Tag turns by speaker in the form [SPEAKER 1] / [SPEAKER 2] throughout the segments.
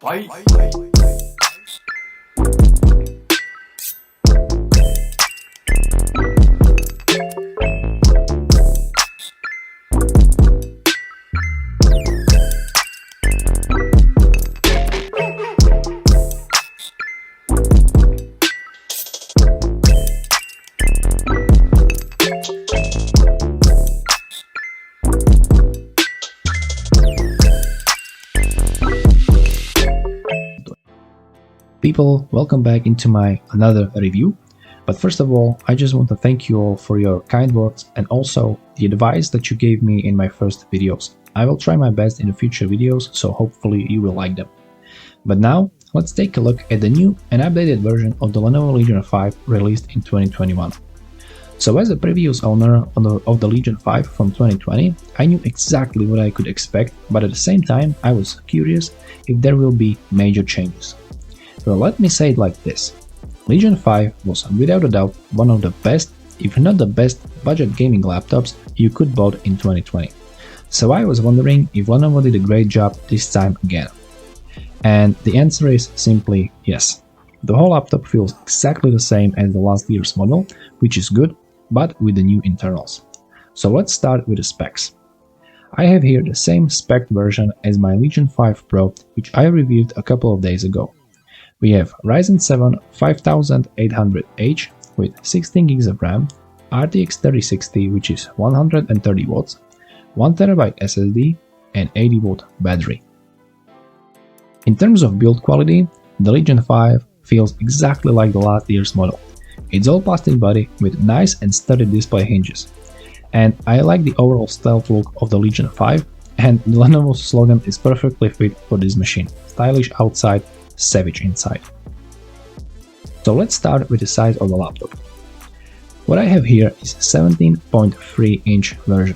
[SPEAKER 1] Bye.
[SPEAKER 2] People, welcome back into my another review. But first of all, I just want to thank you all for your kind words and also the advice that you gave me in my first videos. I will try my best in the future videos, so hopefully you will like them. But now, let's take a look at the new and updated version of the Lenovo Legion 5 released in 2021. So as a previous owner of the Legion 5 from 2020, I knew exactly what I could expect, but at the same time I was curious if there will be major changes. Well, let me say it like this. Legion 5 was without a doubt one of the best, if not the best, budget gaming laptops you could bought in 2020. So I was wondering if Lenovo did a great job this time again. And the answer is simply yes. The whole laptop feels exactly the same as the last year's model, which is good, but with the new internals. So let's start with the specs. I have here the same spec version as my Legion 5 Pro, which I reviewed a couple of days ago. We have Ryzen 7 5800H with 16 GB of RAM, RTX 3060 which is 130 watts, 1TB SSD and 80 watt battery. In terms of build quality, the Legion 5 feels exactly like the last year's model. It's all plastic body with nice and sturdy display hinges. And I like the overall stealth look of the Legion 5, and the Lenovo's slogan is perfectly fit for this machine. Stylish outside, savage inside. So let's start with the size of the laptop. What I have here is a 17.3 inch version.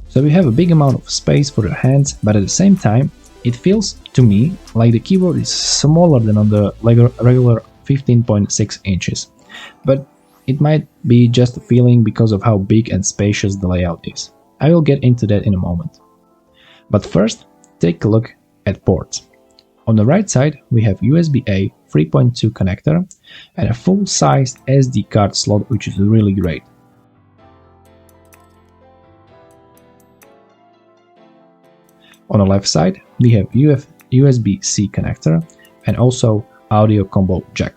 [SPEAKER 2] So we have a big amount of space for your hands, but at the same time it feels to me like the keyboard is smaller than on the regular 15.6 inches. But it might be just a feeling because of how big and spacious the layout is. I will get into that in a moment. But first, take a look at ports. On the right side, we have USB-A 3.2 connector and a full-sized SD card slot, which is really great. On the left side, we have USB-C connector and also audio combo jack.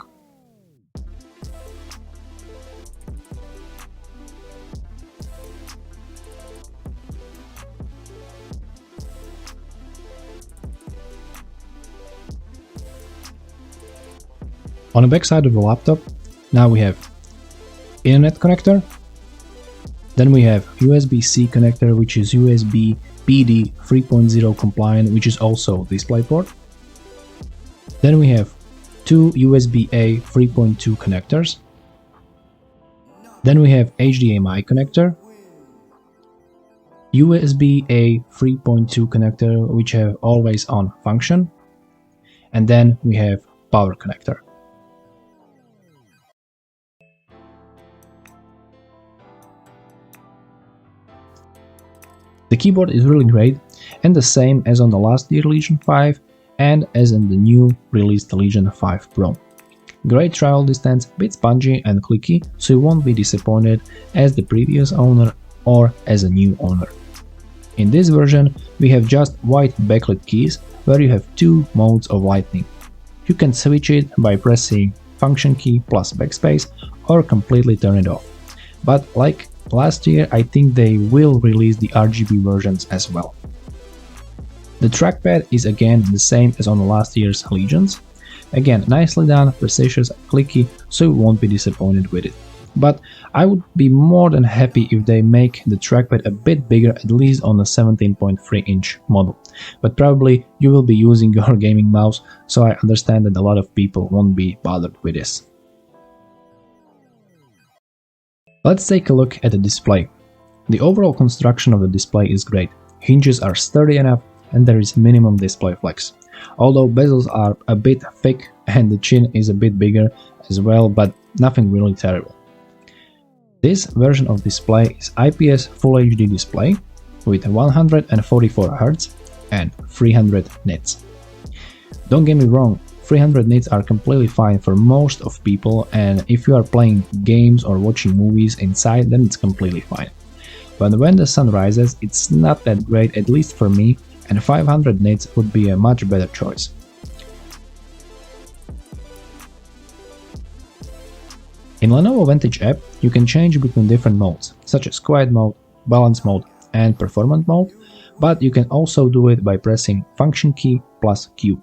[SPEAKER 2] On the back side of the laptop, now we have Ethernet connector, then we have USB-C connector, which is USB PD 3.0 compliant, which is also DisplayPort. Then we have two USB-A 3.2 connectors. Then we have HDMI connector, USB-A 3.2 connector, which have always on function, and then we have power connector. The keyboard is really great and the same as on the last year Legion 5 and as in the new released Legion 5 Pro. Great travel distance, bit spongy and clicky, so you won't be disappointed as the previous owner or as a new owner. In this version we have just white backlit keys where you have two modes of lighting. You can switch it by pressing function key plus backspace or completely turn it off. But like last year, I think they will release the RGB versions as well. The trackpad is again the same as on the last year's Legions. Again, nicely done, precious, clicky, so you won't be disappointed with it. But I would be more than happy if they make the trackpad a bit bigger, at least on the 17.3 inch model. But probably you will be using your gaming mouse, so I understand that a lot of people won't be bothered with this. Let's take a look at the display. The overall construction of the display is great. Hinges are sturdy enough and there is minimum display flex. Although bezels are a bit thick and the chin is a bit bigger as well, but nothing really terrible. This version of display is IPS Full HD display with 144 Hz and 300 nits. Don't get me wrong, 300 nits are completely fine for most of people, and if you are playing games or watching movies inside, then it's completely fine. But when the sun rises, it's not that great, at least for me, and 500 nits would be a much better choice. In Lenovo Vantage App, you can change between different modes, such as quiet mode, balance mode, and performance mode, but you can also do it by pressing Function key plus Q.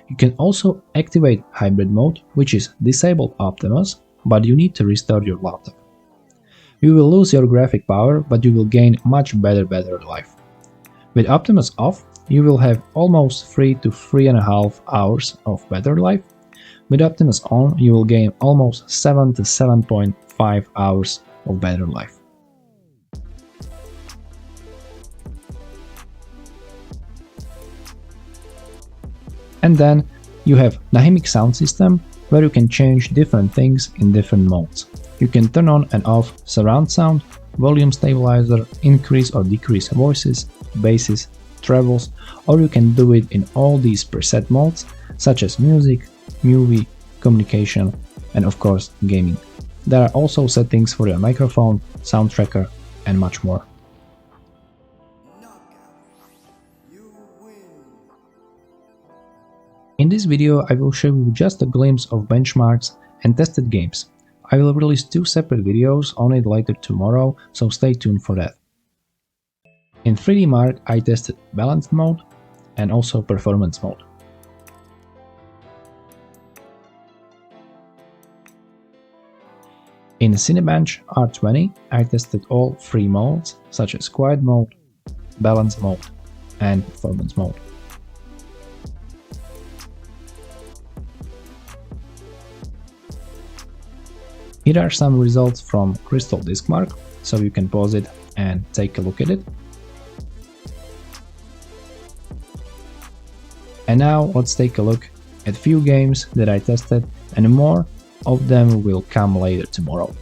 [SPEAKER 2] You can also activate hybrid mode, which is disable Optimus, but you need to restart your laptop. You will lose your graphic power, but you will gain much better battery life. With Optimus off, you will have almost 3 to 3.5 hours of battery life. With Optimus on, you will gain almost 7 to 7.5 hours of battery life. And then you have dynamic sound system, where you can change different things in different modes. You can turn on and off surround sound, volume stabilizer, increase or decrease voices, basses, trebles, or you can do it in all these preset modes, such as music, movie, communication, and of course gaming. There are also settings for your microphone, sound tracker, and much more. In this video I will show you just a glimpse of benchmarks and tested games. I will release 2 separate videos on it later tomorrow, so stay tuned for that. In 3D Mark I tested balanced mode and also performance mode. In Cinebench R2 I tested all 3 modes, such as quiet mode, balance mode, and performance mode. Here are some results from Crystal Disk Mark, so you can pause it and take a look at it. And now let's take a look at few games that I tested, and more of them will come later tomorrow.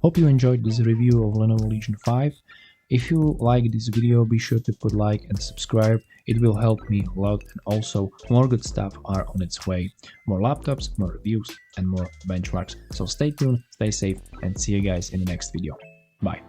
[SPEAKER 2] Hope you enjoyed this review of Lenovo Legion 5. If you like this video, be sure to put like and subscribe. It will help me a lot, and also more good stuff are on its way. More laptops, more reviews, and more benchmarks. So stay tuned, stay safe, and see you guys in the next video. Bye.